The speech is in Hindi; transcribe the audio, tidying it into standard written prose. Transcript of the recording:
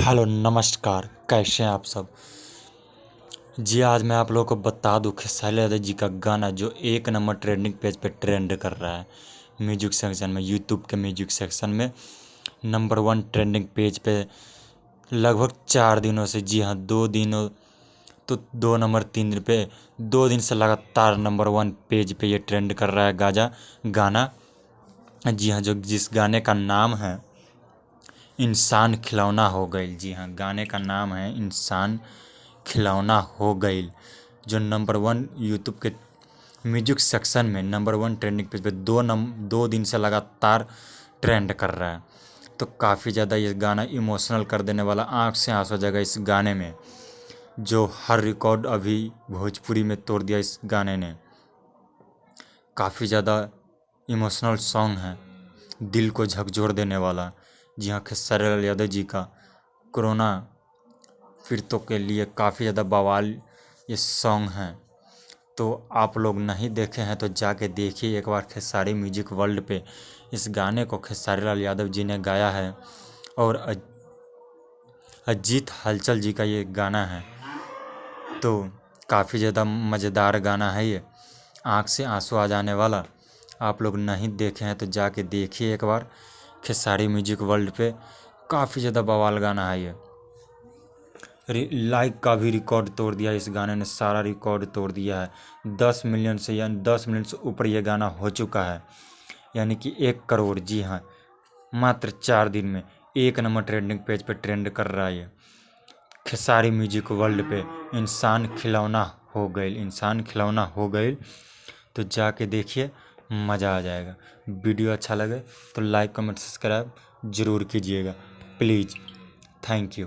हेलो नमस्कार, कैसे हैं आप सब। जी आज मैं आप लोगों को बता दूं खेसारी लाल जी का गाना जो एक नंबर ट्रेंडिंग पेज पे ट्रेंड कर रहा है। म्यूजिक सेक्शन में, यूट्यूब के म्यूजिक सेक्शन में नंबर 1 ट्रेंडिंग पेज पे लगभग 4 दिनों से। जी हाँ, 2 दिनों तो 2 नंबर 3 दिन पे 2 दिन से लगातार नंबर 1 पेज पे ये ट्रेंड कर रहा है गाना। जी हाँ, जो जिस गाने का नाम है इंसान खिलौना हो गईल। जी हाँ, गाने का नाम है इंसान खिलौना हो गईल, जो नंबर 1 यूट्यूब के म्यूजिक सेक्शन में नंबर 1 ट्रेंडिंग पेज पे 2 दिन से लगातार ट्रेंड कर रहा है। तो काफ़ी ज़्यादा ये गाना इमोशनल कर देने वाला, आँख से आंसू आ जाएगा इस गाने में। जो हर रिकॉर्ड अभी भोजपुरी में तोड़ दिया इस गाने ने। काफ़ी ज़्यादा इमोशनल सॉन्ग है, दिल को झकझोर देने वाला। जी हाँ, खेसारी लाल यादव जी का कोरोना पीड़ितों के लिए काफ़ी ज़्यादा बवाल ये सॉन्ग हैं। तो आप लोग नहीं देखे हैं तो जाके देखिए एक बार खेसारी म्यूजिक वर्ल्ड पे। इस गाने को खेसारी लाल यादव जी ने गाया है और अजीत हलचल जी का ये गाना है। तो काफ़ी ज़्यादा मज़ेदार गाना है ये, आँख से आंसू आ जाने वाला। आप लोग नहीं देखे हैं तो जाके देखिए एक बार खेसारी म्यूजिक वर्ल्ड पे। काफ़ी ज़्यादा बवाल गाना है ये। लाइक का भी रिकॉर्ड तोड़ दिया इस गाने ने, सारा रिकॉर्ड तोड़ दिया है। 10 मिलियन से, यानी 10 मिलियन से ऊपर ये गाना हो चुका है, यानी कि 1 करोड़। जी हाँ, मात्र 4 दिन में 1 नंबर ट्रेंडिंग पेज पे ट्रेंड कर रहा है ये खेसारी म्यूजिक वर्ल्ड पे। इंसान खिलौना हो गई, इंसान खिलौना हो गई। तो जाके देखिए, मज़ा आ जाएगा। वीडियो अच्छा लगे तो लाइक कमेंट सब्सक्राइब ज़रूर कीजिएगा प्लीज़। Thank you.